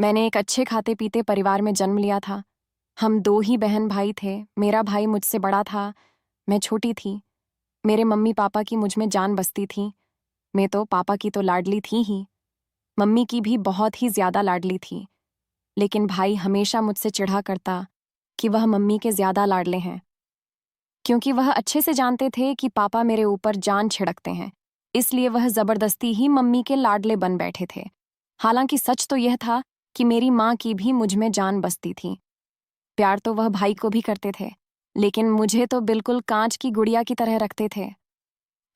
मैंने एक अच्छे खाते पीते परिवार में जन्म लिया था। हम दो ही बहन भाई थे। मेरा भाई मुझसे बड़ा था, मैं छोटी थी। मेरे मम्मी पापा की मुझ में जान बसती थी। मैं तो पापा की तो लाडली थी ही, मम्मी की भी बहुत ही ज्यादा लाडली थी। लेकिन भाई हमेशा मुझसे चिढ़ा करता कि वह मम्मी के ज्यादा लाडले हैं, क्योंकि वह अच्छे से जानते थे कि पापा मेरे ऊपर जान छिड़कते हैं। इसलिए वह जबरदस्ती ही मम्मी के लाडले बन बैठे थे। हालांकि सच तो यह था कि मेरी माँ की भी मुझ में जान बसती थी। प्यार तो वह भाई को भी करते थे, लेकिन मुझे तो बिल्कुल कांच की गुड़िया की तरह रखते थे।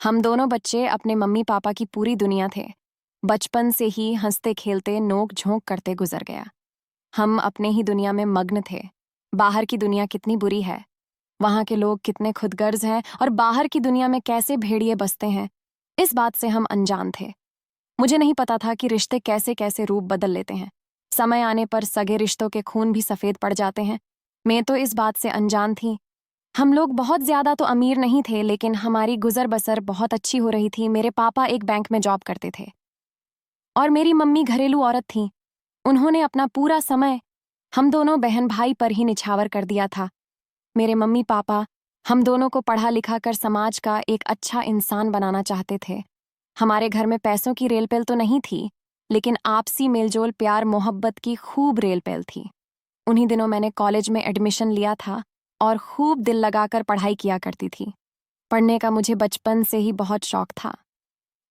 हम दोनों बच्चे अपने मम्मी पापा की पूरी दुनिया थे। बचपन से ही हंसते खेलते नोक झोंक करते गुजर गया। हम अपने ही दुनिया में मग्न थे। बाहर की दुनिया कितनी बुरी है, वहां के लोग कितने खुदगर्ज हैं और बाहर की दुनिया में कैसे भेड़िए बसते हैं, इस बात से हम अनजान थे। मुझे नहीं पता था कि रिश्ते कैसे कैसे रूप बदल लेते हैं। समय आने पर सगे रिश्तों के खून भी सफेद पड़ जाते हैं। मैं तो इस बात से अनजान थी। हम लोग बहुत ज्यादा तो अमीर नहीं थे, लेकिन हमारी गुजर बसर बहुत अच्छी हो रही थी। मेरे पापा एक बैंक में जॉब करते थे और मेरी मम्मी घरेलू औरत थी। उन्होंने अपना पूरा समय हम दोनों बहन भाई पर ही निछावर कर दिया था। मेरे मम्मी पापा हम दोनों को पढ़ा लिखा कर समाज का एक अच्छा इंसान बनाना चाहते थे। हमारे घर में पैसों की रेलपेल तो नहीं थी, लेकिन आपसी मेलजोल प्यार मोहब्बत की खूब रेलपेल थी। उन्हीं दिनों मैंने कॉलेज में एडमिशन लिया था और खूब दिल लगाकर पढ़ाई किया करती थी। पढ़ने का मुझे बचपन से ही बहुत शौक था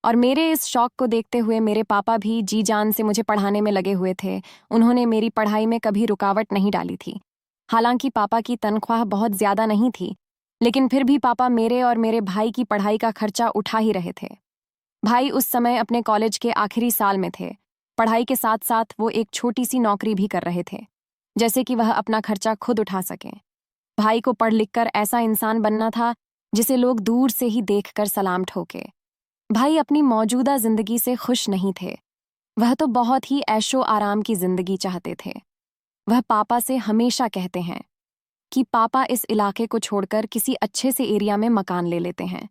और मेरे इस शौक को देखते हुए मेरे पापा भी जी जान से मुझे पढ़ाने में लगे हुए थे। उन्होंने मेरी पढ़ाई में कभी रुकावट नहीं डाली थी। हालांकि पापा की तनख्वाह बहुत ज्यादा नहीं थी, लेकिन फिर भी पापा मेरे और मेरे भाई की पढ़ाई का खर्चा उठा ही रहे थे। भाई उस समय अपने कॉलेज के आखिरी साल में थे। पढ़ाई के साथ साथ वो एक छोटी सी नौकरी भी कर रहे थे, जैसे कि वह अपना खर्चा खुद उठा सकें। भाई को पढ़ लिख कर ऐसा इंसान बनना था जिसे लोग दूर से ही देखकर सलाम ठोके। भाई अपनी मौजूदा जिंदगी से खुश नहीं थे। वह तो बहुत ही ऐशो आराम की जिंदगी चाहते थे। वह पापा से हमेशा कहते हैं कि पापा इस इलाके को छोड़कर किसी अच्छे से एरिया में मकान ले लेते हैं,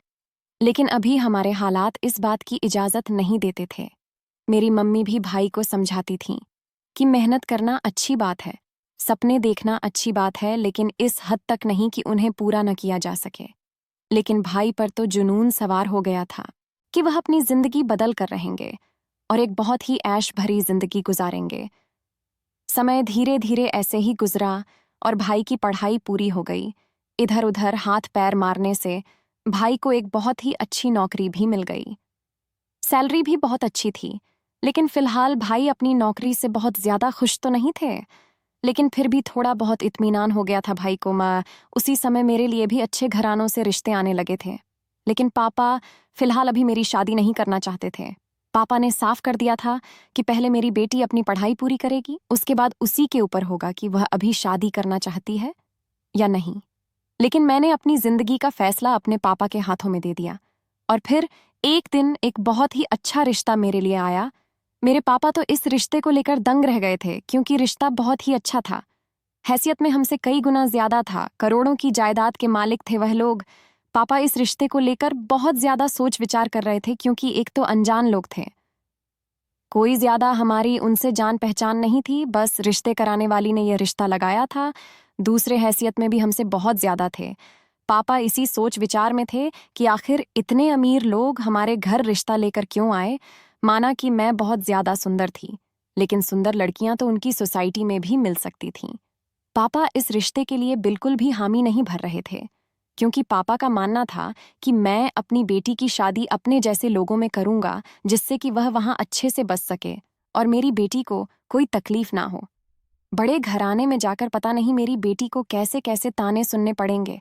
लेकिन अभी हमारे हालात इस बात की इजाजत नहीं देते थे। मेरी मम्मी भी भाई को समझाती थीं कि मेहनत करना अच्छी बात है, सपने देखना अच्छी बात है, लेकिन इस हद तक नहीं कि उन्हें पूरा न किया जा सके। लेकिन भाई पर तो जुनून सवार हो गया था कि वह अपनी जिंदगी बदल कर रहेंगे और एक बहुत ही ऐश भरी जिंदगी गुजारेंगे। समय धीरे धीरे ऐसे ही गुजरा और भाई की पढ़ाई पूरी हो गई। इधर उधर हाथ पैर मारने से भाई को एक बहुत ही अच्छी नौकरी भी मिल गई। सैलरी भी बहुत अच्छी थी, लेकिन फिलहाल भाई अपनी नौकरी से बहुत ज्यादा खुश तो नहीं थे। लेकिन फिर भी थोड़ा बहुत इत्मीनान हो गया था भाई को। उसी समय मेरे लिए भी अच्छे घरानों से रिश्ते आने लगे थे। लेकिन पापा फिलहाल अभी मेरी शादी नहीं करना चाहते थे। पापा ने साफ कर दिया था कि पहले मेरी बेटी अपनी पढ़ाई पूरी करेगी, उसके बाद उसी के ऊपर होगा कि वह अभी शादी करना चाहती है या नहीं। लेकिन मैंने अपनी जिंदगी का फैसला अपने पापा के हाथों में दे दिया और फिर एक दिन एक बहुत ही अच्छा रिश्ता मेरे लिए आया। मेरे पापा तो इस रिश्ते को लेकर दंग रह गए थे, क्योंकि रिश्ता बहुत ही अच्छा था। हैसियत में हमसे कई गुना ज्यादा था, करोड़ों की जायदाद के मालिक थे वह लोग। पापा इस रिश्ते को लेकर बहुत ज्यादा सोच विचार कर रहे थे, क्योंकि एक तो अनजान लोग थे, कोई ज्यादा हमारी उनसे जान पहचान नहीं थी। बस रिश्ते कराने वाली ने यह रिश्ता लगाया था। दूसरे हैसियत में भी हमसे बहुत ज्यादा थे। पापा इसी सोच विचार में थे कि आखिर इतने अमीर लोग हमारे घर रिश्ता लेकर क्यों आए। माना कि मैं बहुत ज्यादा सुंदर थी, लेकिन सुंदर लड़कियां तो उनकी सोसाइटी में भी मिल सकती थीं। पापा इस रिश्ते के लिए बिल्कुल भी हामी नहीं भर रहे थे, क्योंकि पापा का मानना था कि मैं अपनी बेटी की शादी अपने जैसे लोगों में करूंगा, जिससे कि वह वहां अच्छे से बस सके और मेरी बेटी को कोई तकलीफ ना हो। बड़े घराने में जाकर पता नहीं मेरी बेटी को कैसे कैसे ताने सुनने पड़ेंगे,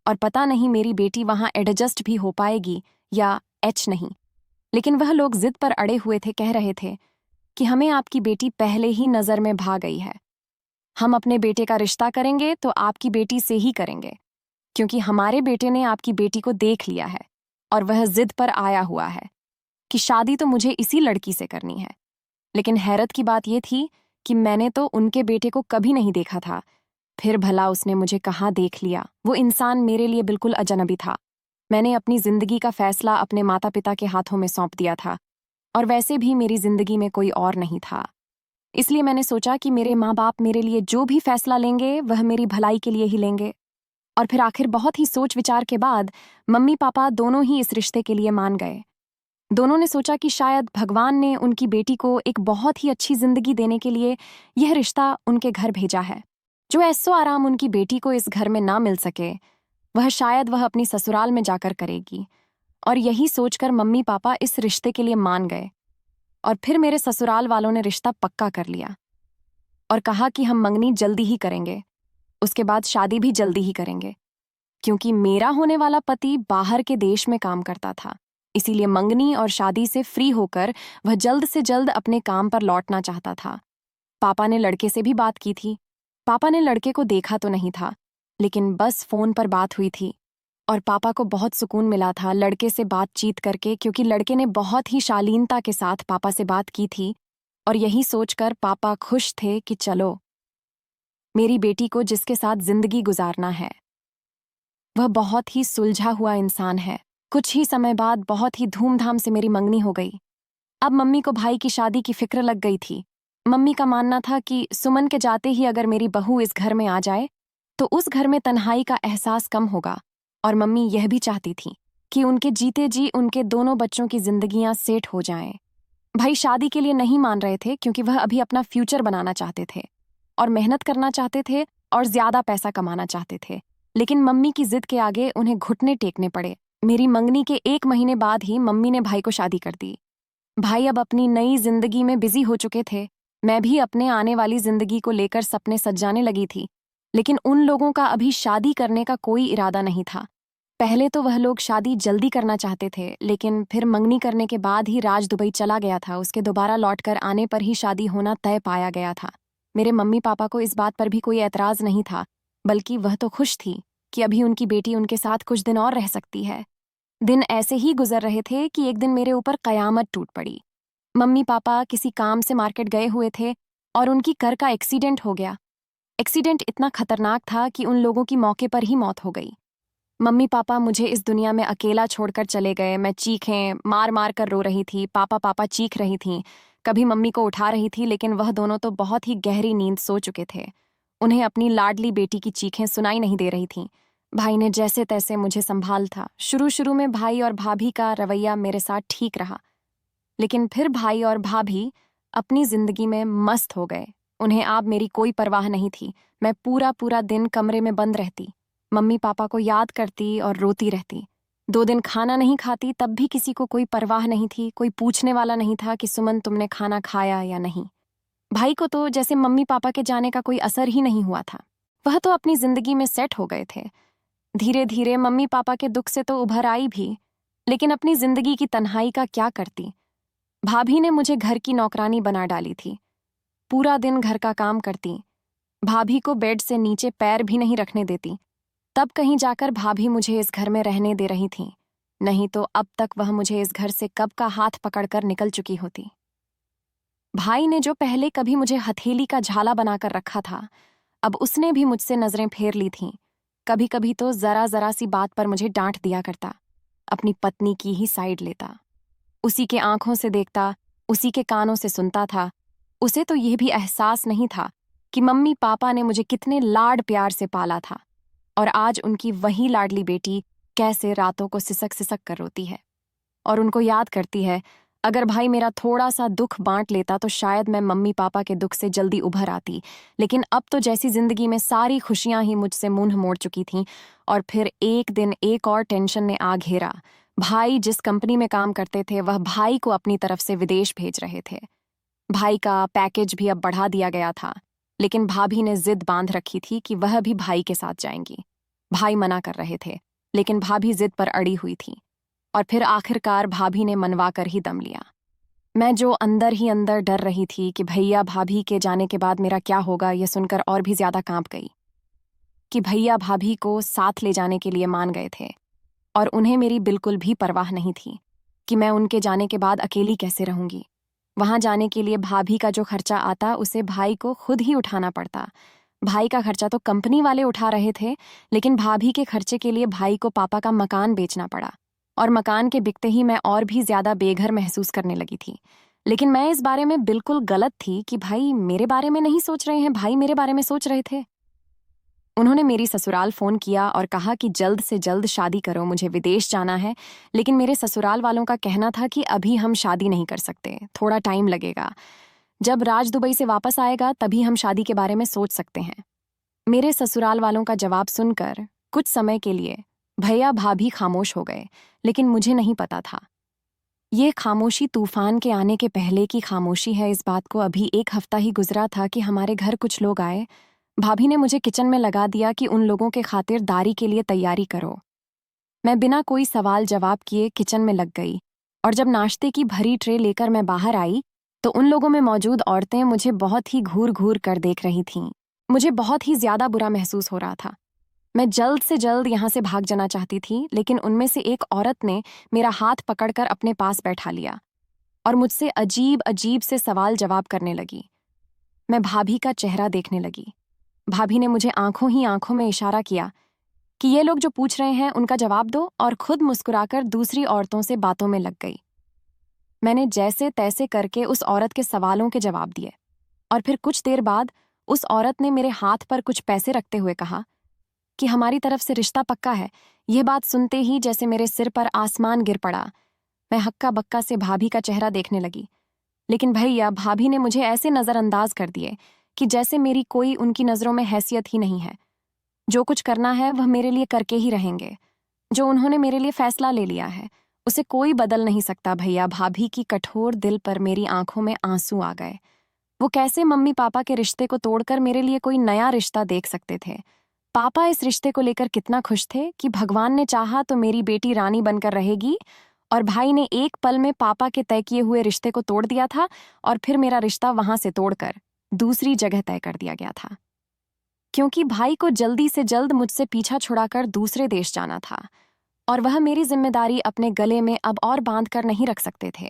और पता नहीं मेरी बेटी वहां एडजस्ट भी हो पाएगी या एच नहीं। लेकिन वह लोग जिद पर अड़े हुए थे, कह रहे थे कि हमें आपकी बेटी पहले ही नजर में भा गई है। हम अपने बेटे का रिश्ता करेंगे तो आपकी बेटी से ही करेंगे, क्योंकि हमारे बेटे ने आपकी बेटी को देख लिया है और वह जिद पर आया हुआ है कि शादी तो मुझे इसी लड़की से करनी है। लेकिन हैरत की बात यह थी कि मैंने तो उनके बेटे को कभी नहीं देखा था। फिर भला उसने मुझे कहाँ देख लिया। वो इंसान मेरे लिए बिल्कुल अजनबी था। मैंने अपनी जिंदगी का फैसला अपने माता पिता के हाथों में सौंप दिया था, और वैसे भी मेरी जिंदगी में कोई और नहीं था। इसलिए मैंने सोचा कि मेरे माँ बाप मेरे लिए जो भी फैसला लेंगे वह मेरी भलाई के लिए ही लेंगे। और फिर आखिर बहुत ही सोच विचार के बाद मम्मी पापा दोनों ही इस रिश्ते के लिए मान गए। दोनों ने सोचा कि शायद भगवान ने उनकी बेटी को एक बहुत ही अच्छी जिंदगी देने के लिए यह रिश्ता उनके घर भेजा है। जो ऐसो आराम उनकी बेटी को इस घर में ना मिल सके, वह शायद वह अपनी ससुराल में जाकर करेगी। और यही सोचकर मम्मी पापा इस रिश्ते के लिए मान गए। और फिर मेरे ससुराल वालों ने रिश्ता पक्का कर लिया और कहा कि हम मंगनी जल्दी ही करेंगे, उसके बाद शादी भी जल्दी ही करेंगे। क्योंकि मेरा होने वाला पति बाहर के देश में काम करता था, इसीलिए मंगनी और शादी से फ्री होकर वह जल्द से जल्द अपने काम पर लौटना चाहता था। पापा ने लड़के से भी बात की थी। पापा ने लड़के को देखा तो नहीं था, लेकिन बस फोन पर बात हुई थी। और पापा को बहुत सुकून मिला था लड़के से बातचीत करके, क्योंकि लड़के ने बहुत ही शालीनता के साथ पापा से बात की थी। और यही सोचकर पापा खुश थे कि चलो, मेरी बेटी को जिसके साथ जिंदगी गुजारना है वह बहुत ही सुलझा हुआ इंसान है। कुछ ही समय बाद बहुत ही धूमधाम से मेरी मंगनी हो गई। अब मम्मी को भाई की शादी की फिक्र लग गई थी। मम्मी का मानना था कि सुमन के जाते ही अगर मेरी बहू इस घर में आ जाए तो उस घर में तन्हाई का एहसास कम होगा। और मम्मी यह भी चाहती थी कि उनके जीते जी उनके दोनों बच्चों की जिंदगियां सेट हो जाएं। भाई शादी के लिए नहीं मान रहे थे, क्योंकि वह अभी अपना फ्यूचर बनाना चाहते थे और मेहनत करना चाहते थे और ज्यादा पैसा कमाना चाहते थे। लेकिन मम्मी की जिद के आगे उन्हें घुटने टेकने पड़े। मेरी मंगनी के 1 महीने बाद ही मम्मी ने भाई को शादी कर दी। भाई अब अपनी नई जिंदगी में बिजी हो चुके थे। मैं भी अपने आने वाली जिंदगी को लेकर सपने सजाने लगी थी। लेकिन उन लोगों का अभी शादी करने का कोई इरादा नहीं था। पहले तो वह लोग शादी जल्दी करना चाहते थे, लेकिन फिर मंगनी करने के बाद ही राज दुबई चला गया था। उसके दोबारा लौटकर आने पर ही शादी होना तय पाया गया था। मेरे मम्मी पापा को इस बात पर भी कोई एतराज नहीं था, बल्कि वह तो खुश थी कि अभी उनकी बेटी उनके साथ कुछ दिन और रह सकती है। दिन ऐसे ही गुजर रहे थे कि एक दिन मेरे ऊपर कयामत टूट पड़ी। मम्मी पापा किसी काम से मार्केट गए हुए थे और उनकी कार का एक्सीडेंट हो गया। एक्सीडेंट इतना खतरनाक था कि उन लोगों की मौके पर ही मौत हो गई। मम्मी पापा मुझे इस दुनिया में अकेला छोड़कर चले गए। मैं चीखें मार मार कर रो रही थी। पापा पापा चीख रही थीं। कभी मम्मी को उठा रही थी, लेकिन वह दोनों तो बहुत ही गहरी नींद सो चुके थे। उन्हें अपनी लाडली बेटी की चीखें सुनाई नहीं दे रही थीं। भाई ने जैसे तैसे मुझे संभाल था। शुरू शुरू में भाई और भाभी का रवैया मेरे साथ ठीक रहा, लेकिन फिर भाई और भाभी अपनी जिंदगी में मस्त हो गए। उन्हें अब मेरी कोई परवाह नहीं थी। मैं पूरा पूरा दिन कमरे में बंद रहती, मम्मी पापा को याद करती और रोती रहती। 2 दिन खाना नहीं खाती, तब भी किसी को कोई परवाह नहीं थी। कोई पूछने वाला नहीं था कि सुमन तुमने खाना खाया या नहीं। भाई को तो जैसे मम्मी पापा के जाने का कोई असर ही नहीं हुआ था। वह तो अपनी जिंदगी में सेट हो गए थे। धीरे धीरे मम्मी पापा के दुख से तो उभर आई भी, लेकिन अपनी जिंदगी की तन्हाई का क्या करती। भाभी ने मुझे घर की नौकरानी बना डाली थी। पूरा दिन घर का काम करती। भाभी को बेड से नीचे पैर भी नहीं रखने देती। तब कहीं जाकर भाभी मुझे इस घर में रहने दे रही थी, नहीं तो अब तक वह मुझे इस घर से कब का हाथ पकड़कर निकल चुकी होती। भाई ने जो पहले कभी मुझे हथेली का झाला बनाकर रखा था, अब उसने भी मुझसे नजरें फेर ली थीं। कभी कभी तो जरा जरा सी बात पर मुझे डांट दिया करता। अपनी पत्नी की ही साइड लेता। उसी के आंखों से देखता, उसी के कानों से सुनता था। उसे तो यह भी एहसास नहीं था कि मम्मी पापा ने मुझे कितने लाड प्यार से पाला था, और आज उनकी वही लाडली बेटी कैसे रातों को सिसक सिसक कर रोती है और उनको याद करती है। अगर भाई मेरा थोड़ा सा दुख बांट लेता तो शायद मैं मम्मी पापा के दुख से जल्दी उभर आती। लेकिन अब तो जैसी जिंदगी में सारी खुशियां ही मुझसे मुंह मोड़ चुकी थीं। और फिर एक दिन एक और टेंशन ने आ घेरा। भाई जिस कंपनी में काम करते थे, वह भाई को अपनी तरफ से विदेश भेज रहे थे। भाई का पैकेज भी अब बढ़ा दिया गया था, लेकिन भाभी ने जिद बांध रखी थी कि वह भी भाई के साथ जाएंगी। भाई मना कर रहे थे, लेकिन भाभी जिद पर अड़ी हुई थी। और फिर आखिरकार भाभी ने मनवा कर ही दम लिया। मैं जो अंदर ही अंदर डर रही थी कि भैया भाभी के जाने के बाद मेरा क्या होगा, यह सुनकर और भी ज्यादा कांप गई। कि भैया भाभी को साथ ले जाने के लिए मान गए थे, और उन्हें मेरी बिल्कुल भी परवाह नहीं थी कि मैं उनके जाने के बाद अकेली कैसे रहूंगी। वहां जाने के लिए भाभी का जो खर्चा आता, उसे भाई को खुद ही उठाना पड़ता। भाई का खर्चा तो कंपनी वाले उठा रहे थे, लेकिन भाभी के खर्चे के लिए भाई को पापा का मकान बेचना पड़ा। और मकान के बिकते ही मैं और भी ज्यादा बेघर महसूस करने लगी थी। लेकिन मैं इस बारे में बिल्कुल गलत थी कि भाई मेरे बारे में नहीं सोच रहे हैं, भाई मेरे बारे में सोच रहे थे। उन्होंने मेरी ससुराल फ़ोन किया और कहा कि जल्द से जल्द शादी करो, मुझे विदेश जाना है। लेकिन मेरे ससुराल वालों का कहना था कि अभी हम शादी नहीं कर सकते, थोड़ा टाइम लगेगा। जब राज दुबई से वापस आएगा तभी हम शादी के बारे में सोच सकते हैं। मेरे ससुराल वालों का जवाब सुनकर कुछ समय के लिए भैया भाभी खामोश हो गए, लेकिन मुझे नहीं पता था ये खामोशी तूफान के आने के पहले की खामोशी है। इस बात को अभी 1 हफ्ता ही गुजरा था कि हमारे घर कुछ लोग आए। भाभी ने मुझे किचन में लगा दिया कि उन लोगों के खातिर दारी के लिए तैयारी करो। मैं बिना कोई सवाल जवाब किए किचन में लग गई और जब नाश्ते की भरी ट्रे लेकर मैं बाहर आई तो उन लोगों में मौजूद औरतें मुझे बहुत ही घूर घूर कर देख रही थीं। मुझे बहुत ही ज्यादा बुरा महसूस हो रहा था। मैं जल्द से जल्द यहाँ से भाग जाना चाहती थी, लेकिन उनमें से एक औरत ने मेरा हाथ पकड़कर अपने पास बैठा लिया और मुझसे अजीब अजीब से सवाल जवाब करने लगी। मैं भाभी का चेहरा देखने लगी। भाभी ने मुझे आंखों ही आंखों में इशारा किया कि ये लोग जो पूछ रहे हैं उनका जवाब दो, और खुद मुस्कुराकर दूसरी औरतों से बातों में लग गई। मैंने जैसे तैसे करके उस औरत के सवालों के जवाब दिए और फिर कुछ देर बाद उस औरत ने मेरे हाथ पर कुछ पैसे रखते हुए कहा कि हमारी तरफ से रिश्ता पक्का है। यह बात सुनते ही जैसे मेरे सिर पर आसमान गिर पड़ा। मैं हक्का बक्का से भाभी का चेहरा देखने लगी, लेकिन भैया भाभी ने मुझे ऐसे नज़रअंदाज कर दिए कि जैसे मेरी कोई उनकी नज़रों में हैसियत ही नहीं है। जो कुछ करना है वह मेरे लिए करके ही रहेंगे। जो उन्होंने मेरे लिए फैसला ले लिया है उसे कोई बदल नहीं सकता। भैया भाभी की कठोर दिल पर मेरी आंखों में आंसू आ गए। वो कैसे मम्मी पापा के रिश्ते को तोड़कर मेरे लिए कोई नया रिश्ता देख सकते थे। पापा इस रिश्ते को लेकर कितना खुश थे कि भगवान ने चाहा तो मेरी बेटी रानी बनकर रहेगी, और भाई ने एक पल में पापा के तय किए हुए रिश्ते को तोड़ दिया था और फिर मेरा रिश्ता वहां से तोड़कर दूसरी जगह तय कर दिया गया था, क्योंकि भाई को जल्दी से जल्द मुझसे पीछा छुड़ाकर दूसरे देश जाना था और वह मेरी जिम्मेदारी अपने गले में अब और बांध कर नहीं रख सकते थे।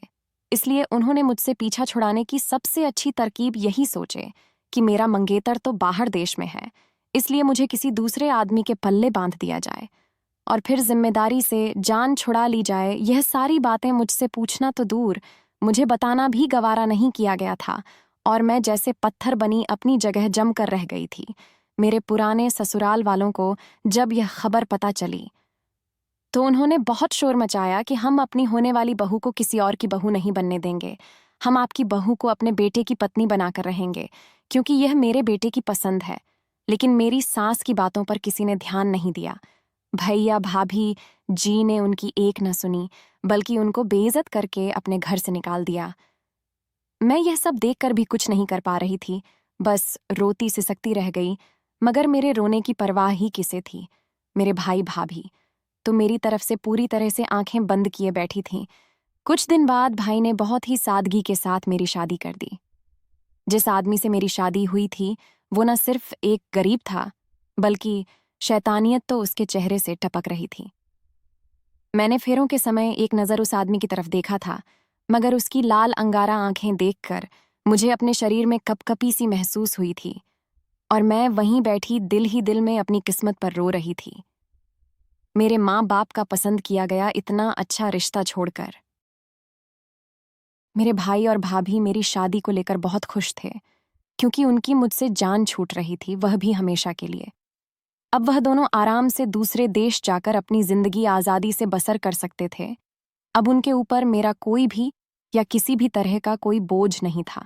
इसलिए उन्होंने मुझसे पीछा छुड़ाने की सबसे अच्छी तरकीब यही सोचे कि मेरा मंगेतर तो बाहर देश में है, इसलिए मुझे किसी दूसरे आदमी के पल्ले बांध दिया जाए और फिर जिम्मेदारी से जान छुड़ा ली जाए। यह सारी बातें मुझसे पूछना तो दूर, मुझे बताना भी गवारा नहीं किया गया था और मैं जैसे पत्थर बनी अपनी जगह जम कर रह गई थी। मेरे पुराने ससुराल वालों को जब यह खबर पता चली तो उन्होंने बहुत शोर मचाया कि हम अपनी होने वाली बहू को किसी और की बहू नहीं बनने देंगे। हम आपकी बहू को अपने बेटे की पत्नी बनाकर रहेंगे, क्योंकि यह मेरे बेटे की पसंद है। लेकिन मेरी सास की बातों पर किसी ने ध्यान नहीं दिया। भैया भाभी जी ने उनकी एक न सुनी, बल्कि उनको बेइज्जत करके अपने घर से निकाल दिया। मैं यह सब देखकर भी कुछ नहीं कर पा रही थी, बस रोती सिसकती रह गई। मगर मेरे रोने की परवाह ही किसे थी। मेरे भाई भाभी तो मेरी तरफ से पूरी तरह से आंखें बंद किए बैठी थीं। कुछ दिन बाद भाई ने बहुत ही सादगी के साथ मेरी शादी कर दी। जिस आदमी से मेरी शादी हुई थी वो न सिर्फ एक गरीब था, बल्कि शैतानियत तो उसके चेहरे से टपक रही थी। मैंने फेरों के समय एक नज़र उस आदमी की तरफ देखा था, मगर उसकी लाल अंगारा आंखें देखकर मुझे अपने शरीर में कपकपी सी महसूस हुई थी और मैं वहीं बैठी दिल ही दिल में अपनी किस्मत पर रो रही थी। मेरे माँ बाप का पसंद किया गया इतना अच्छा रिश्ता छोड़कर। मेरे भाई और भाभी मेरी शादी को लेकर बहुत खुश थे, क्योंकि उनकी मुझसे जान छूट रही थी, वह भी हमेशा के लिए। अब वह दोनों आराम से दूसरे देश जाकर अपनी जिंदगी आज़ादी से बसर कर सकते थे। अब उनके ऊपर मेरा कोई भी या किसी भी तरह का कोई बोझ नहीं था।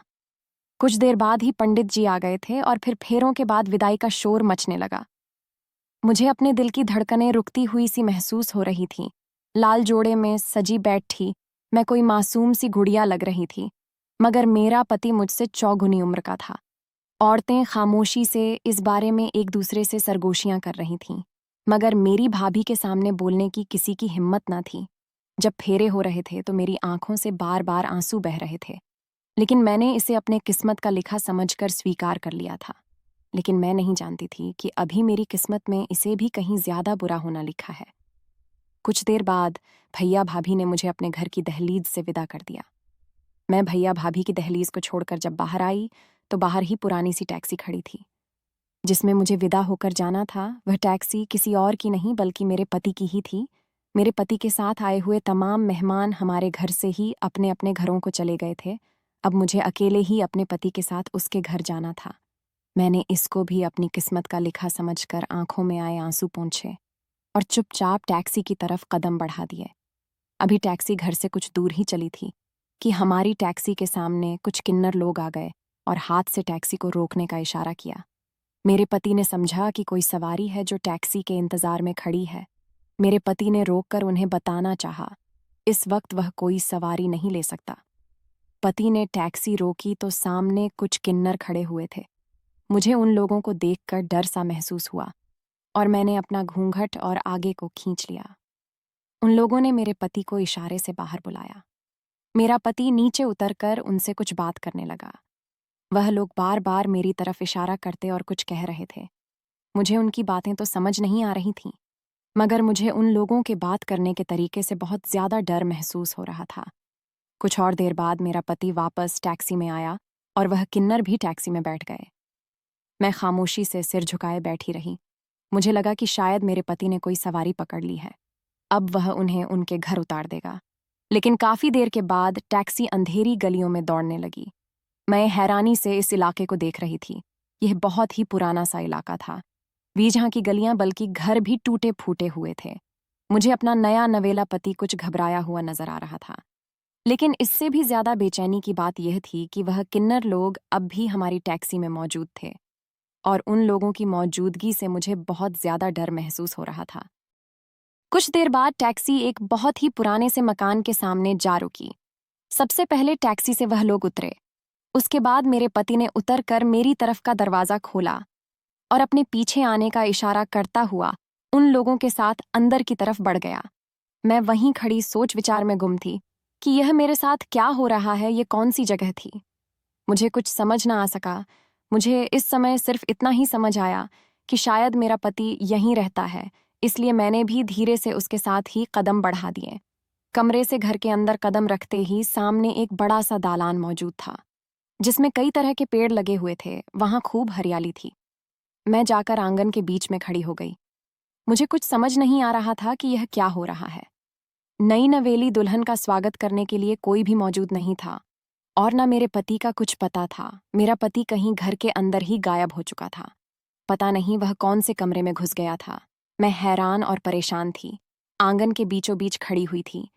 कुछ देर बाद ही पंडित जी आ गए थे और फिर फेरों के बाद विदाई का शोर मचने लगा। मुझे अपने दिल की धड़कनें रुकती हुई सी महसूस हो रही थीं। लाल जोड़े में सजी बैठी मैं कोई मासूम सी गुड़िया लग रही थी, मगर मेरा पति मुझसे चौगुनी उम्र का था। औरतें खामोशी से इस बारे में एक दूसरे से सरगोशियां कर रही थीं, मगर मेरी भाभी के सामने बोलने की किसी की हिम्मत न थी। जब फेरे हो रहे थे तो मेरी आंखों से बार बार आंसू बह रहे थे, लेकिन मैंने इसे अपने किस्मत का लिखा समझकर स्वीकार कर लिया था। लेकिन मैं नहीं जानती थी कि अभी मेरी किस्मत में इसे भी कहीं ज्यादा बुरा होना लिखा है। कुछ देर बाद भैया भाभी ने मुझे अपने घर की दहलीज से विदा कर दिया। मैं भैया भाभी की दहलीज को छोड़कर जब बाहर आई तो बाहर ही पुरानी सी टैक्सी खड़ी थी। जिसमें मुझे विदा होकर जाना था वह टैक्सी किसी और की नहीं बल्कि मेरे पति की ही थी। मेरे पति के साथ आए हुए तमाम मेहमान हमारे घर से ही अपने अपने घरों को चले गए थे अब मुझे अकेले ही अपने पति के साथ उसके घर जाना था। मैंने इसको भी अपनी किस्मत का लिखा समझकर आंखों में आए आंसू पोंछे और चुपचाप टैक्सी की तरफ कदम बढ़ा दिए। अभी टैक्सी घर से कुछ दूर ही चली थी कि हमारी टैक्सी के सामने कुछ किन्नर लोग आ गए और हाथ से टैक्सी को रोकने का इशारा किया। मेरे पति ने समझा कि कोई सवारी है जो टैक्सी के इंतजार में खड़ी है। मेरे पति ने रोककर उन्हें बताना चाहा, इस वक्त वह कोई सवारी नहीं ले सकता। पति ने टैक्सी रोकी तो सामने कुछ किन्नर खड़े हुए थे। मुझे उन लोगों को देखकर डर सा महसूस हुआ और मैंने अपना घूंघट और आगे को खींच लिया। उन लोगों ने मेरे पति को इशारे से बाहर बुलाया। मेरा पति नीचे उतरकर उनसे कुछ बात करने लगा। वह लोग बार बार मेरी तरफ इशारा करते और कुछ कह रहे थे। मुझे उनकी बातें तो समझ नहीं आ रही थीं, मगर मुझे उन लोगों के बात करने के तरीके से बहुत ज्यादा डर महसूस हो रहा था। कुछ और देर बाद मेरा पति वापस टैक्सी में आया और वह किन्नर भी टैक्सी में बैठ गए। मैं खामोशी से सिर झुकाए बैठी रही। मुझे लगा कि शायद मेरे पति ने कोई सवारी पकड़ ली है, अब वह उन्हें उनके घर उतार देगा। लेकिन काफी देर के बाद टैक्सी अंधेरी गलियों में दौड़ने लगी। मैं हैरानी से इस इलाके को देख रही थी। यह बहुत ही पुराना सा इलाका था। जहाँ की गलियां बल्कि घर भी टूटे फूटे हुए थे। मुझे अपना नया नवेला पति कुछ घबराया हुआ नजर आ रहा था। लेकिन इससे भी ज्यादा बेचैनी की बात यह थी कि वह किन्नर लोग अब भी हमारी टैक्सी में मौजूद थे और उन लोगों की मौजूदगी से मुझे बहुत ज्यादा डर महसूस हो रहा था। कुछ देर बाद टैक्सी एक बहुत ही पुराने से मकान के सामने जा रुकी। सबसे पहले टैक्सी से वह लोग उतरे। उसके बाद मेरे पति ने उतरकर मेरी तरफ का दरवाजा खोला और अपने पीछे आने का इशारा करता हुआ उन लोगों के साथ अंदर की तरफ बढ़ गया। मैं वहीं खड़ी सोच विचार में गुम थी कि यह मेरे साथ क्या हो रहा है, ये कौन सी जगह थी। मुझे कुछ समझ ना आ सका। मुझे इस समय सिर्फ इतना ही समझ आया कि शायद मेरा पति यहीं रहता है, इसलिए मैंने भी धीरे से उसके साथ ही कदम बढ़ा दिए। कमरे से घर के अंदर कदम रखते ही सामने एक बड़ा सा दालान मौजूद था जिसमें कई तरह के पेड़ लगे हुए थे। वहां खूब हरियाली थी। मैं जाकर आंगन के बीच में खड़ी हो गई। मुझे कुछ समझ नहीं आ रहा था कि यह क्या हो रहा है। नई नवेली दुल्हन का स्वागत करने के लिए कोई भी मौजूद नहीं था और न मेरे पति का कुछ पता था। मेरा पति कहीं घर के अंदर ही गायब हो चुका था। पता नहीं वह कौन से कमरे में घुस गया था। मैं हैरान और परेशान थी। आंगन के बीचों बीच खड़ी हुई थी।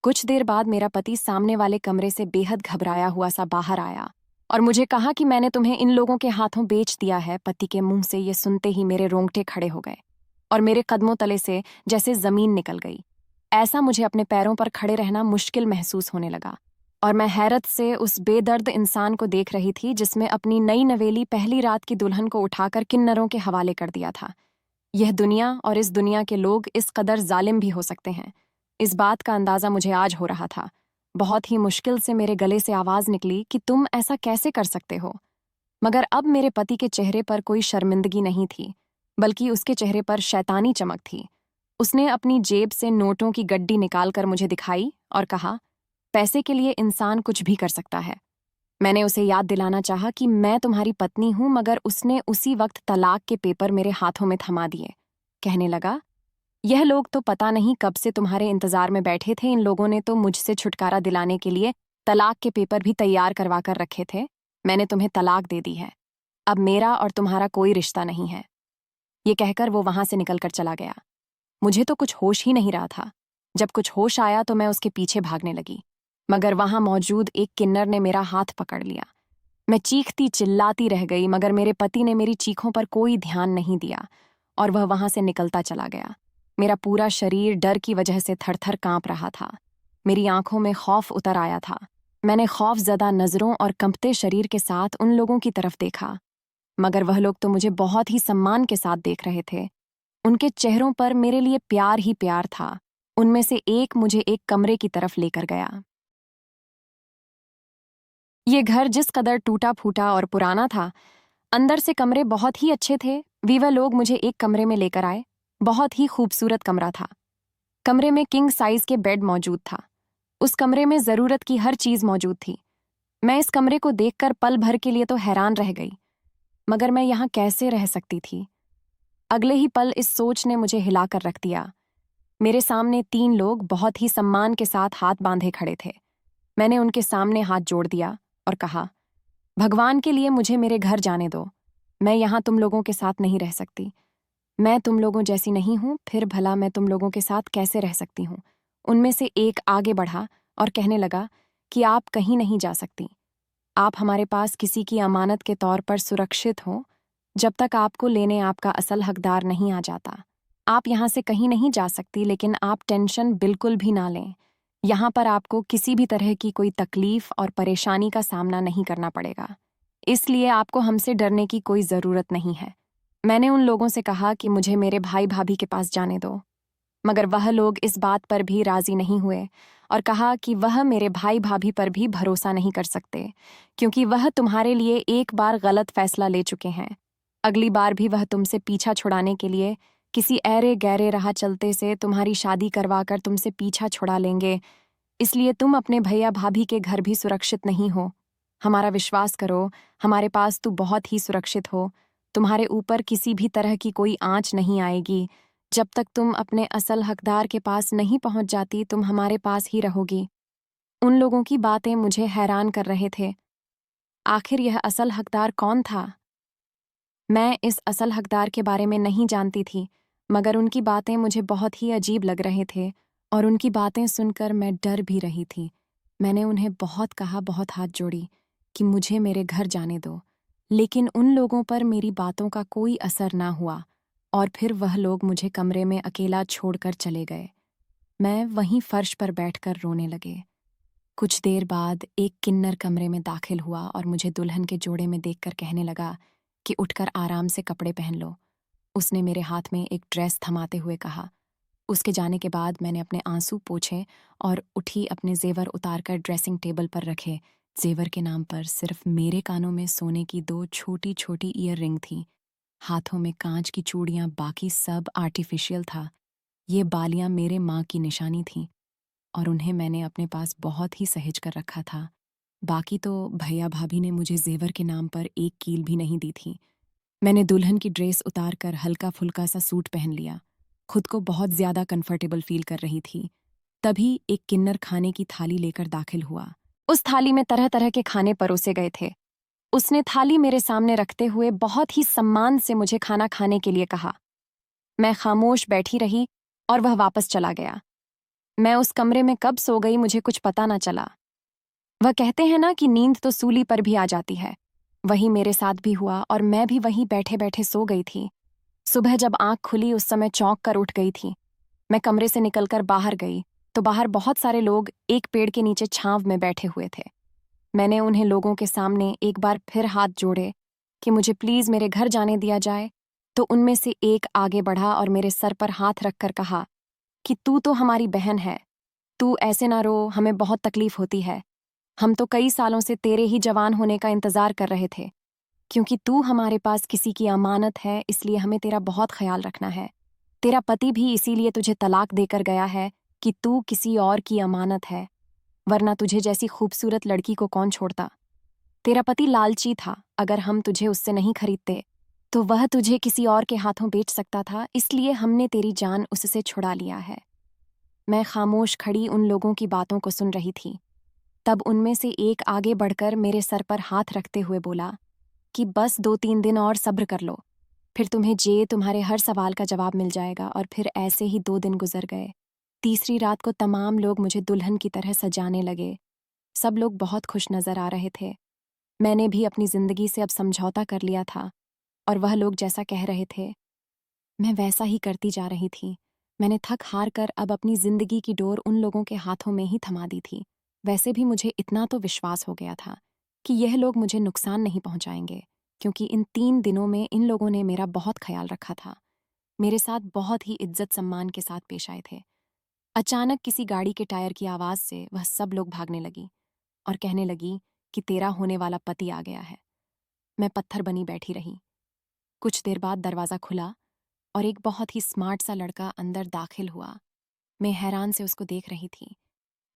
कुछ देर बाद मेरा पति सामने वाले कमरे से बेहद घबराया हुआ सा बाहर आया और मुझे कहा कि मैंने तुम्हें इन लोगों के हाथों बेच दिया है। पति के मुंह से ये सुनते ही मेरे रोंगटे खड़े हो गए और मेरे कदमों तले से जैसे जमीन निकल गई। ऐसा मुझे अपने पैरों पर खड़े रहना मुश्किल महसूस होने लगा और मैं हैरत से उस बेदर्द इंसान को देख रही थी जिसमें अपनी नई नवेली पहली रात की दुल्हन को उठाकर किन्नरों के हवाले कर दिया था। यह दुनिया और इस दुनिया के लोग इस कदर जालिम भी हो सकते हैं, इस बात का अंदाजा मुझे आज हो रहा था। बहुत ही मुश्किल से मेरे गले से आवाज निकली कि तुम ऐसा कैसे कर सकते हो। मगर अब मेरे पति के चेहरे पर कोई शर्मिंदगी नहीं थी, बल्कि उसके चेहरे पर शैतानी चमक थी। उसने अपनी जेब से नोटों की गड्डी निकालकर मुझे दिखाई और कहा, पैसे के लिए इंसान कुछ भी कर सकता है। मैंने उसे याद दिलाना चाहा कि मैं तुम्हारी पत्नी हूं, मगर उसने उसी वक्त तलाक के पेपर मेरे हाथों में थमा दिए। कहने लगा, यह लोग तो पता नहीं कब से तुम्हारे इंतजार में बैठे थे। इन लोगों ने तो मुझसे छुटकारा दिलाने के लिए तलाक के पेपर भी तैयार करवा कर रखे थे। मैंने तुम्हें तलाक दे दी है। अब मेरा और तुम्हारा कोई रिश्ता नहीं है। ये कहकर वो वहां से निकलकर चला गया। मुझे तो कुछ होश ही नहीं रहा था। जब कुछ होश आया तो मैं उसके पीछे भागने लगी, मगर वहां मौजूद एक किन्नर ने मेरा हाथ पकड़ लिया। मैं चीखती चिल्लाती रह गई, मगर मेरे पति ने मेरी चीखों पर कोई ध्यान नहीं दिया और वह वहां से निकलता चला गया। मेरा पूरा शरीर डर की वजह से थरथर कांप रहा था। मेरी आंखों में खौफ उतर आया था। मैंने खौफजदा नजरों और कंपते शरीर के साथ उन लोगों की तरफ देखा, मगर वह लोग तो मुझे बहुत ही सम्मान के साथ देख रहे थे। उनके चेहरों पर मेरे लिए प्यार ही प्यार था। उनमें से एक मुझे एक कमरे की तरफ लेकर गया। ये घर जिस कदर टूटा फूटा और पुराना था, अंदर से कमरे बहुत ही अच्छे थे। वह लोग मुझे एक कमरे में लेकर आए। बहुत ही खूबसूरत कमरा था। कमरे में किंग साइज के बेड मौजूद था। उस कमरे में जरूरत की हर चीज मौजूद थी। मैं इस कमरे को देखकर पल भर के लिए तो हैरान रह गई, मगर मैं यहाँ कैसे रह सकती थी। अगले ही पल इस सोच ने मुझे हिलाकर रख दिया। मेरे सामने 3 लोग बहुत ही सम्मान के साथ हाथ बांधे खड़े थे। मैंने उनके सामने हाथ जोड़ दिया और कहा, भगवान के लिए मुझे मेरे घर जाने दो। मैं यहाँ तुम लोगों के साथ नहीं रह सकती। मैं तुम लोगों जैसी नहीं हूं, फिर भला मैं तुम लोगों के साथ कैसे रह सकती हूँ। उनमें से एक आगे बढ़ा और कहने लगा कि आप कहीं नहीं जा सकती। आप हमारे पास किसी की अमानत के तौर पर सुरक्षित हो, जब तक आपको लेने आपका असल हकदार नहीं आ जाता। आप यहाँ से कहीं नहीं जा सकती, लेकिन आप टेंशन बिल्कुल भी ना लें। यहाँ पर आपको किसी भी तरह की कोई तकलीफ और परेशानी का सामना नहीं करना पड़ेगा, इसलिए आपको हमसे डरने की कोई ज़रूरत नहीं है। मैंने उन लोगों से कहा कि मुझे मेरे भाई भाभी के पास जाने दो, मगर वह लोग इस बात पर भी राजी नहीं हुए और कहा कि वह मेरे भाई भाभी पर भी भरोसा नहीं कर सकते, क्योंकि वह तुम्हारे लिए एक बार गलत फैसला ले चुके हैं। अगली बार भी वह तुमसे पीछा छुड़ाने के लिए किसी ऐरे गहरे राह चलते से तुम्हारी शादी करवाकर तुमसे पीछा छुड़ा लेंगे। इसलिए तुम अपने भैया भाभी के घर भी सुरक्षित नहीं हो। हमारा विश्वास करो, हमारे पास तू बहुत ही सुरक्षित हो। तुम्हारे ऊपर किसी भी तरह की कोई आंच नहीं आएगी। जब तक तुम अपने असल हकदार के पास नहीं पहुंच जाती, तुम हमारे पास ही रहोगी। उन लोगों की बातें मुझे हैरान कर रहे थे। आखिर यह असल हकदार कौन था? मैं इस असल हकदार के बारे में नहीं जानती थी, मगर उनकी बातें मुझे बहुत ही अजीब लग रहे थे और उनकी बातें सुनकर मैं डर भी रही थी। मैंने उन्हें बहुत कहा, बहुत हाथ जोड़ी कि मुझे मेरे घर जाने दो, लेकिन उन लोगों पर मेरी बातों का कोई असर ना हुआ और फिर वह लोग मुझे कमरे में अकेला छोड़कर चले गए। मैं वहीं फर्श पर बैठकर रोने लगे। कुछ देर बाद एक किन्नर कमरे में दाखिल हुआ और मुझे दुल्हन के जोड़े में देखकर कहने लगा कि उठकर आराम से कपड़े पहन लो। उसने मेरे हाथ में एक ड्रेस थमाते हुए कहा। उसके जाने के बाद मैंने अपने आंसू पोंछे और उठी, अपने जेवर उतारकर ड्रेसिंग टेबल पर रखे। जेवर के नाम पर सिर्फ मेरे कानों में सोने की 2 छोटी छोटी ईयर रिंग थी, हाथों में कांच की चूड़ियां, बाकी सब आर्टिफिशियल था। ये बालियां मेरे माँ की निशानी थीं और उन्हें मैंने अपने पास बहुत ही सहेज कर रखा था। बाकी तो भैया भाभी ने मुझे जेवर के नाम पर एक कील भी नहीं दी थी। मैंने दुल्हन की ड्रेस उतारकर हल्का फुल्का सा सूट पहन लिया। खुद को बहुत ज्यादा कंफर्टेबल फील कर रही थी। तभी एक किन्नर खाने की थाली लेकर दाखिल हुआ। उस थाली में तरह तरह के खाने परोसे गए थे। उसने थाली मेरे सामने रखते हुए बहुत ही सम्मान से मुझे खाना खाने के लिए कहा। मैं खामोश बैठी रही और वह वापस चला गया। मैं उस कमरे में कब सो गई मुझे कुछ पता ना चला। वह कहते हैं ना कि नींद तो सूली पर भी आ जाती है। वही मेरे साथ भी हुआ और मैं भी वहीं बैठे बैठे सो गई थी। सुबह जब आंख खुली उस समय चौंक कर उठ गई थी। मैं कमरे से निकलकर बाहर गई तो बाहर बहुत सारे लोग एक पेड़ के नीचे छांव में बैठे हुए थे। मैंने उन्हें लोगों के सामने एक बार फिर हाथ जोड़े कि मुझे प्लीज मेरे घर जाने दिया जाए, तो उनमें से एक आगे बढ़ा और मेरे सर पर हाथ रखकर कहा कि तू तो हमारी बहन है, तू ऐसे ना रो, हमें बहुत तकलीफ होती है। हम तो कई सालों से तेरे ही जवान होने का इंतजार कर रहे थे, क्योंकि तू हमारे पास किसी की अमानत है, इसलिए हमें तेरा बहुत ख्याल रखना है। तेरा पति भी इसीलिए तुझे तलाक देकर गया है कि तू किसी और की अमानत है, वरना तुझे जैसी खूबसूरत लड़की को कौन छोड़ता। तेरा पति लालची था, अगर हम तुझे उससे नहीं खरीदते तो वह तुझे किसी और के हाथों बेच सकता था, इसलिए हमने तेरी जान उससे छुड़ा लिया है। मैं खामोश खड़ी उन लोगों की बातों को सुन रही थी। तब उनमें से एक आगे बढ़कर मेरे सर पर हाथ रखते हुए बोला कि बस 2-3 दिन और सब्र कर लो, फिर तुम्हारे हर सवाल का जवाब मिल जाएगा। और फिर ऐसे ही 2 दिन गुजर गए। तीसरी रात को तमाम लोग मुझे दुल्हन की तरह सजाने लगे। सब लोग बहुत खुश नजर आ रहे थे। मैंने भी अपनी जिंदगी से अब समझौता कर लिया था और वह लोग जैसा कह रहे थे मैं वैसा ही करती जा रही थी। मैंने थक हार कर अब अपनी जिंदगी की डोर उन लोगों के हाथों में ही थमा दी थी। वैसे भी मुझे इतना तो विश्वास हो गया था कि यह लोग मुझे नुकसान नहीं पहुंचाएंगे, क्योंकि इन 3 दिनों में इन लोगों ने मेरा बहुत ख्याल रखा था। मेरे साथ बहुत ही इज्जत सम्मान के साथ पेश आए थे। अचानक किसी गाड़ी के टायर की आवाज से वह सब लोग भागने लगी और कहने लगी कि तेरा होने वाला पति आ गया है। मैं पत्थर बनी बैठी रही। कुछ देर बाद दरवाजा खुला और एक बहुत ही स्मार्ट सा लड़का अंदर दाखिल हुआ। मैं हैरान से उसको देख रही थी।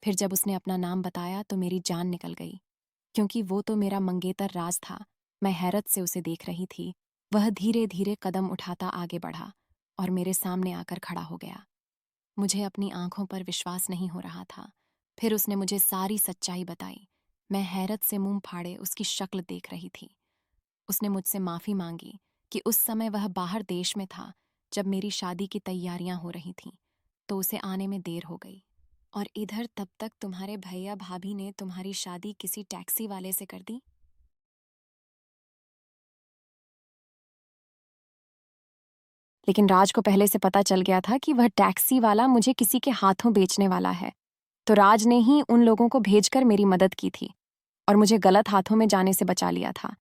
फिर जब उसने अपना नाम बताया तो मेरी जान निकल गई, क्योंकि वो तो मेरा मंगेतर राज था। मैं हैरत से उसे देख रही थी। वह धीरे धीरे कदम उठाता आगे बढ़ा और मेरे सामने आकर खड़ा हो गया। मुझे अपनी आंखों पर विश्वास नहीं हो रहा था। फिर उसने मुझे सारी सच्चाई बताई। मैं हैरत से मुंह फाड़े उसकी शक्ल देख रही थी। उसने मुझसे माफ़ी मांगी कि उस समय वह बाहर देश में था जब मेरी शादी की तैयारियां हो रही थीं, तो उसे आने में देर हो गई। और इधर तब तक तुम्हारे भैया भाभी ने तुम्हारी शादी किसी टैक्सी वाले से कर दी। लेकिन राज को पहले से पता चल गया था कि वह टैक्सी वाला मुझे किसी के हाथों बेचने वाला है, तो राज ने ही उन लोगों को भेजकर मेरी मदद की थी और मुझे गलत हाथों में जाने से बचा लिया था।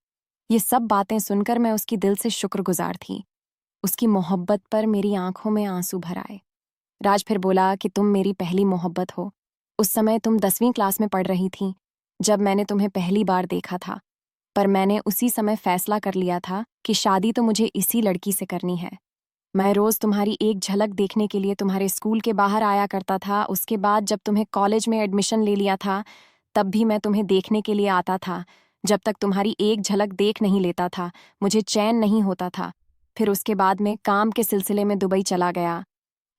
ये सब बातें सुनकर मैं उसकी दिल से शुक्रगुजार थी। उसकी मोहब्बत पर मेरी आंखों में आंसू भर आए। राज फिर बोला कि तुम मेरी पहली मोहब्बत हो। उस समय तुम 10वीं क्लास में पढ़ रही थी जब मैंने तुम्हें पहली बार देखा था, पर मैंने उसी समय फैसला कर लिया था कि शादी तो मुझे इसी लड़की से करनी है। मैं रोज तुम्हारी एक झलक देखने के लिए तुम्हारे स्कूल के बाहर आया करता था। उसके बाद जब तुम्हें कॉलेज में एडमिशन ले लिया था, तब भी मैं तुम्हें देखने के लिए आता था। जब तक तुम्हारी एक झलक देख नहीं लेता था, मुझे चैन नहीं होता था। फिर उसके बाद में काम के सिलसिले में दुबई चला गया,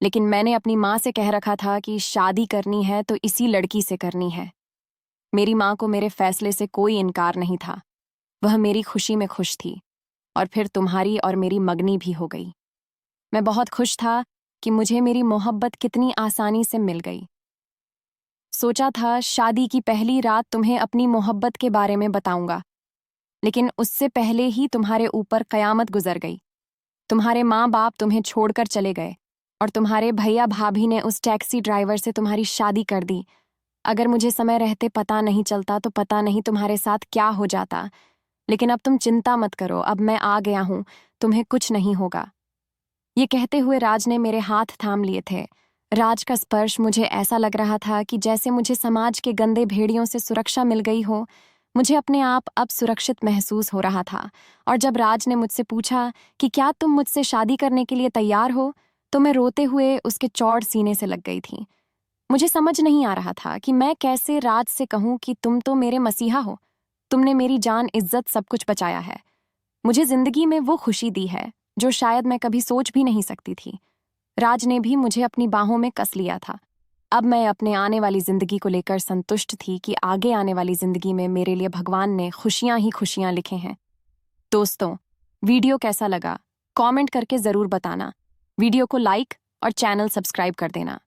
लेकिन मैंने अपनी माँ से कह रखा था कि शादी करनी है तो इसी लड़की से करनी है। मेरी माँ को मेरे फैसले से कोई इनकार नहीं था। वह मेरी खुशी में खुश थी। और फिर तुम्हारी और मेरी मगनी भी हो गई। मैं बहुत खुश था कि मुझे मेरी मोहब्बत कितनी आसानी से मिल गई। सोचा था शादी की पहली रात तुम्हें अपनी मोहब्बत के बारे में बताऊंगा, लेकिन उससे पहले ही तुम्हारे ऊपर कयामत गुजर गई। तुम्हारे माँ बाप तुम्हें छोड़कर चले गए और तुम्हारे भैया भाभी ने उस टैक्सी ड्राइवर से तुम्हारी शादी कर दी। अगर मुझे समय रहते पता नहीं चलता तो पता नहीं तुम्हारे साथ क्या हो जाता। लेकिन अब तुम चिंता मत करो, अब मैं आ गया हूं, तुम्हें कुछ नहीं होगा। ये कहते हुए राज ने मेरे हाथ थाम लिए थे। राज का स्पर्श मुझे ऐसा लग रहा था कि जैसे मुझे समाज के गंदे भेड़ियों से सुरक्षा मिल गई हो। मुझे अपने आप अब सुरक्षित महसूस हो रहा था। और जब राज ने मुझसे पूछा कि क्या तुम मुझसे शादी करने के लिए तैयार हो, तो मैं रोते हुए उसके चौड़ सीने से लग गई थी। मुझे समझ नहीं आ रहा था कि मैं कैसे राज से कहूं कि तुम तो मेरे मसीहा हो। तुमने मेरी जान, इज्जत, सब कुछ बचाया है। मुझे जिंदगी में वो खुशी दी है जो शायद मैं कभी सोच भी नहीं सकती थी। राज ने भी मुझे अपनी बाहों में कस लिया था। अब मैं अपने आने वाली जिंदगी को लेकर संतुष्ट थी कि आगे आने वाली जिंदगी में मेरे लिए भगवान ने खुशियां ही खुशियां लिखे हैं। दोस्तों, वीडियो कैसा लगा कमेंट करके जरूर बताना। वीडियो को लाइक और चैनल सब्सक्राइब कर देना।